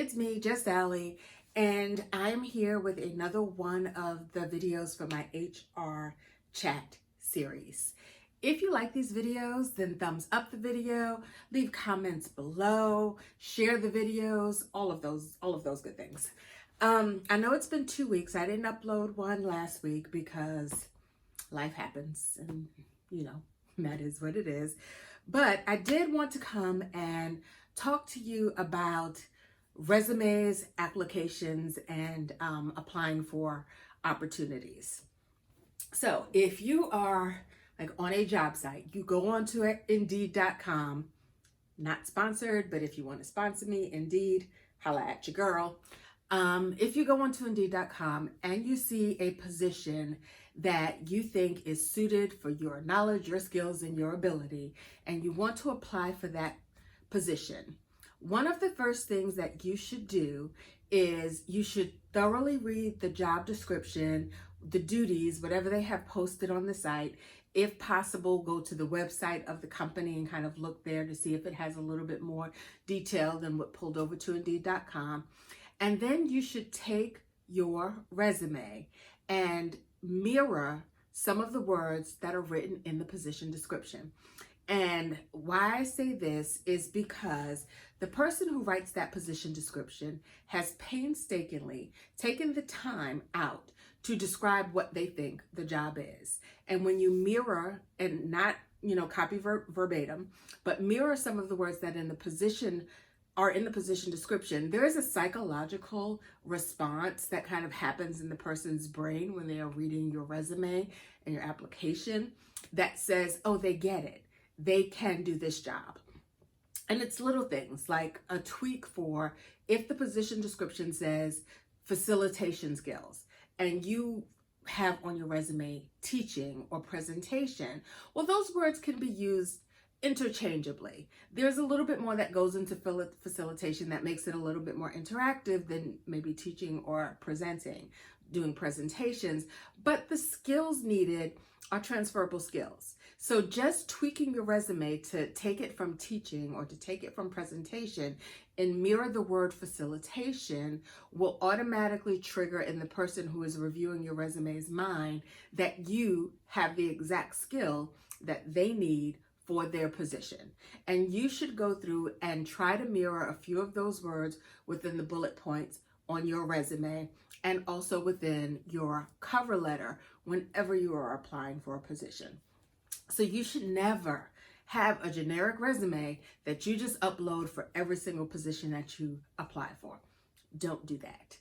it's me, Just Allie, and I'm here with another one of the videos for my HR chat series. If you like these videos, then thumbs up the video, leave comments below, share the videos, all of those good things. I know it's been 2 weeks. I didn't upload one last week because life happens, and that is what it is. But I did want to come and talk to you about resumes, applications, and applying for opportunities. So if you are like on a job site, you go on to Indeed.com, not sponsored, but if you want to sponsor me, Indeed, holla at your girl. If you go onto Indeed.com and you see a position that you think is suited for your knowledge, your skills, and your ability, and you want to apply for that position, one of the first things that you should do is you should thoroughly read the job description, the duties, whatever they have posted on the site. If possible, go to the website of the company and kind of look there to see if it has a little bit more detail than what pulled over to Indeed.com. And then you should take your resume and mirror some of the words that are written in the position description. And why I say this is because the person who writes that position description has painstakingly taken the time out to describe what they think the job is. And when you mirror, and not, copy verbatim, but mirror some of the words that are in the position description, there is a psychological response that kind of happens in the person's brain when they are reading your resume and your application that says, oh, they get it. They can do this job. And it's little things like a tweak for if the position description says facilitation skills and you have on your resume teaching or presentation, well, those words can be used interchangeably. There's a little bit more that goes into facilitation that makes it a little bit more interactive than maybe teaching or presenting, doing presentations, but the skills needed are transferable skills. So just tweaking your resume to take it from teaching or to take it from presentation and mirror the word facilitation will automatically trigger in the person who is reviewing your resume's mind that you have the exact skill that they need for their position. And you should go through and try to mirror a few of those words within the bullet points on your resume and also within your cover letter whenever you are applying for a position. So you should never have a generic resume that you just upload for every single position that you apply for. Don't do that.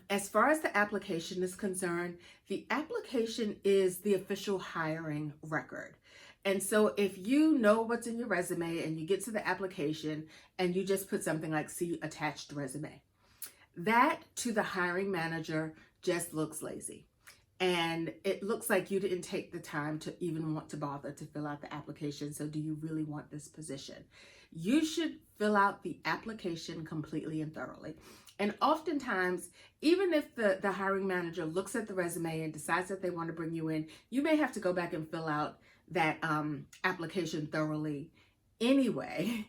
As far as the application is concerned, the application is the official hiring record. And so if you know what's in your resume and you get to the application and you just put something like see attached resume, that to the hiring manager just looks lazy. And it looks like you didn't take the time to even want to bother to fill out the application. So do you really want this position? You should fill out the application completely and thoroughly. And oftentimes, even if the hiring manager looks at the resume and decides that they want to bring you in, you may have to go back and fill out that application thoroughly anyway,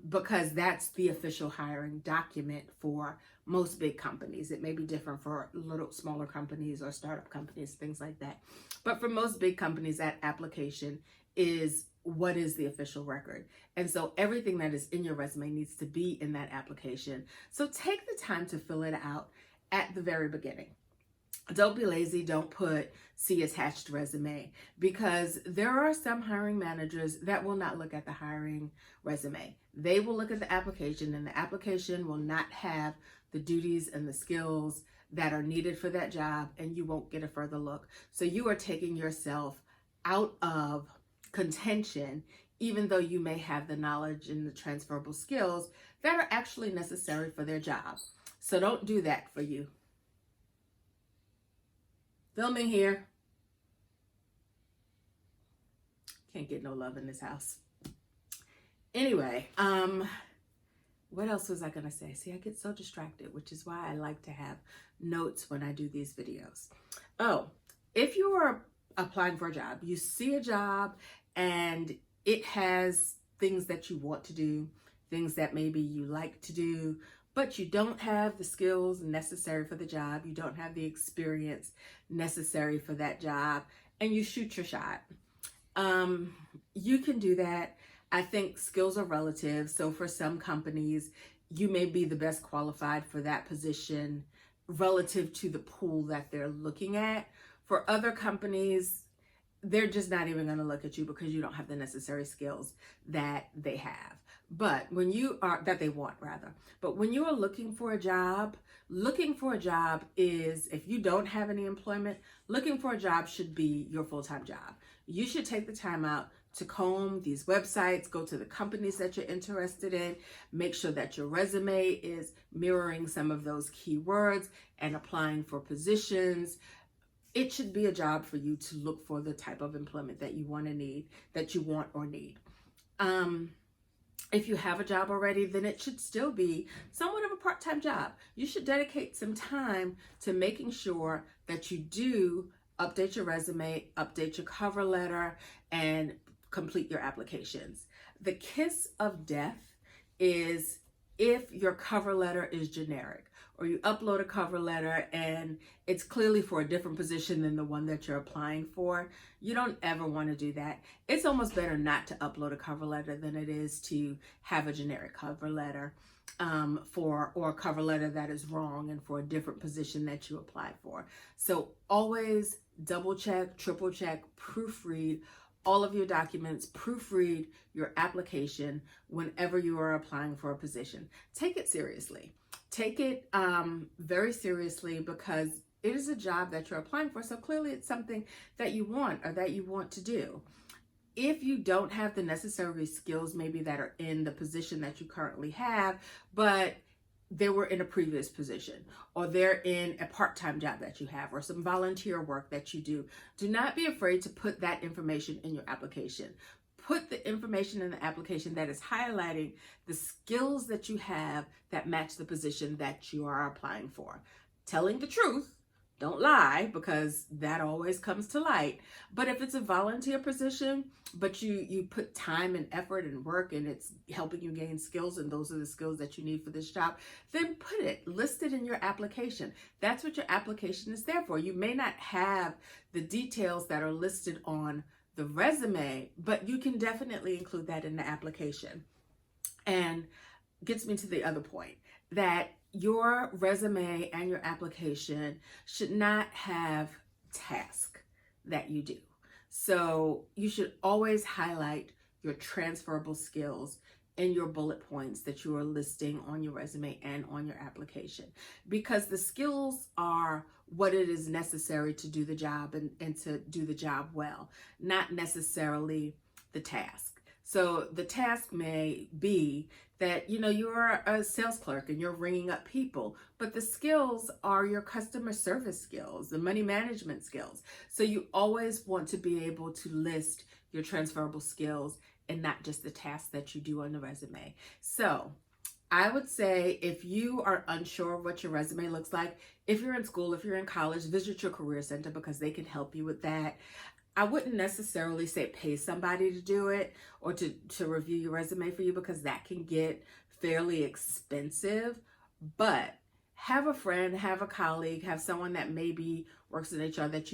because that's the official hiring document for most big companies. It may be different for little smaller companies or startup companies, things like that. But for most big companies, that application is what is the official record. And so everything that is in your resume needs to be in that application. So take the time to fill it out at the very beginning. Don't be lazy. Don't put see attached resume, because there are some hiring managers that will not look at the hiring resume. They will look at the application, and the application will not have the duties and the skills that are needed for that job, and you won't get a further look. So you are taking yourself out of contention, even though you may have the knowledge and the transferable skills that are actually necessary for their job. So don't do that for you. Filming here. Can't get no love in this house. Anyway, what else was I gonna say? See, I get so distracted, which is why I like to have notes when I do these videos. Oh, if you are applying for a job, you see a job and it has things that you want to do, things that maybe you like to do, but you don't have the skills necessary for the job, you don't have the experience necessary for that job, and you shoot your shot. You can do that. I think skills are relative. So for some companies, you may be the best qualified for that position relative to the pool that they're looking at. For other companies, they're just not even going to look at you because you don't have the necessary skills that they have. But when you are, that they want rather, but when you are looking for a job is, if you don't have any employment, looking for a job should be your full-time job. You should take the time out to comb these websites, go to the companies that you're interested in, make sure that your resume is mirroring some of those keywords and applying for positions. It should be a job for you to look for the type of employment that you want or need. If you have a job already, then it should still be somewhat of a part-time job. You should dedicate some time to making sure that you do update your resume, update your cover letter, and complete your applications. The kiss of death is if your cover letter is generic, or you upload a cover letter and it's clearly for a different position than the one that you're applying for. You don't ever want to do that. It's almost better not to upload a cover letter than it is to have a generic cover letter or a cover letter that is wrong and for a different position that you applied for. So always double check, triple check, proofread all of your documents, proofread your application whenever you are applying for a position. Take it seriously. Take it very seriously, because it is a job that you're applying for. So clearly it's something that you want or that you want to do. If you don't have the necessary skills maybe that are in the position that you currently have, but they were in a previous position, or they're in a part-time job that you have, or some volunteer work that you do, do not be afraid to put that information in your application. Put the information in the application that is highlighting the skills that you have that match the position that you are applying for. Telling the truth, don't lie, because that always comes to light. But if it's a volunteer position, but you put time and effort and work, and it's helping you gain skills, and those are the skills that you need for this job, then list it in your application. That's what your application is there for. You may not have the details that are listed on the resume, but you can definitely include that in the application. And gets me to the other point, that your resume and your application should not have tasks that you do. So you should always highlight your transferable skills in your bullet points that you are listing on your resume and on your application, because the skills are what it is necessary to do the job and to do the job well, not necessarily the task. So the task may be that, you're a sales clerk and you're ringing up people, but the skills are your customer service skills, the money management skills. So you always want to be able to list your transferable skills and not just the tasks that you do on the resume. So I would say, if you are unsure of what your resume looks like, if you're in school, if you're in college, visit your career center, because they can help you with that. I wouldn't necessarily say pay somebody to do it or to review your resume for you, because that can get fairly expensive. But have a friend, have a colleague, have someone that maybe works in HR that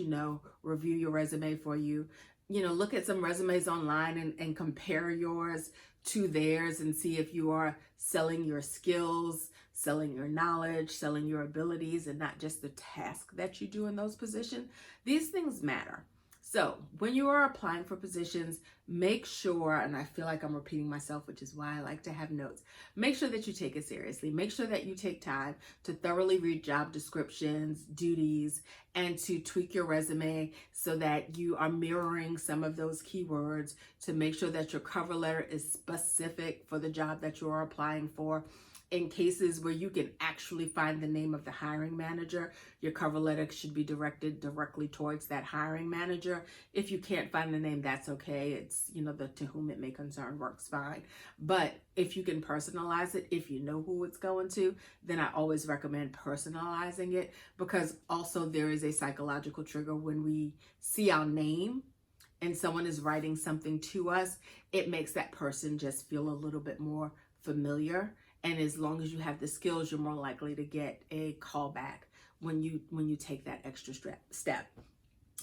review your resume for you. Look at some resumes online and compare yours to theirs and see if you are selling your skills, selling your knowledge, selling your abilities, and not just the task that you do in those positions. These things matter. So when you are applying for positions, make sure, and I feel like I'm repeating myself, which is why I like to have notes, make sure that you take it seriously. Make sure that you take time to thoroughly read job descriptions, duties, and to tweak your resume so that you are mirroring some of those keywords, to make sure that your cover letter is specific for the job that you are applying for. In cases where you can actually find the name of the hiring manager, your cover letter should be directed directly towards that hiring manager. If you can't find the name, that's okay. It's, the to whom it may concern works fine. But if you can personalize it, if you know who it's going to, then I always recommend personalizing it, because also there is a psychological trigger when we see our name and someone is writing something to us. It makes that person just feel a little bit more familiar. And as long as you have the skills, you're more likely to get a callback when you take that extra step.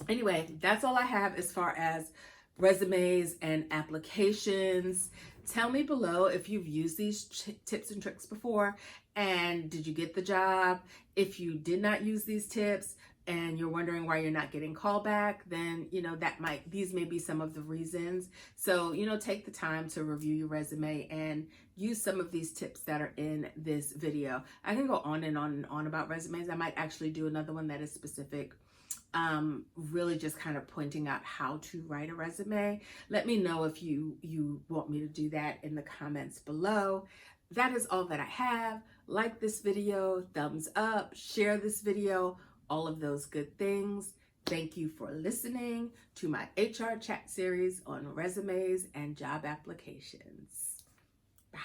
Anyway, that's all I have as far as resumes and applications. Tell me below if you've used these tips and tricks before, and did you get the job? If you did not use these tips and you're wondering why you're not getting callback, then these may be some of the reasons. So take the time to review your resume and use some of these tips that are in this video. I can go on and on and on about resumes. I might actually do another one that is specific, really just kind of pointing out how to write a resume. Let me know if you want me to do that in the comments below. That is all that I have. Like this video, thumbs up, share this video, all of those good things. Thank you for listening to my HR chat series on resumes and job applications. Bye.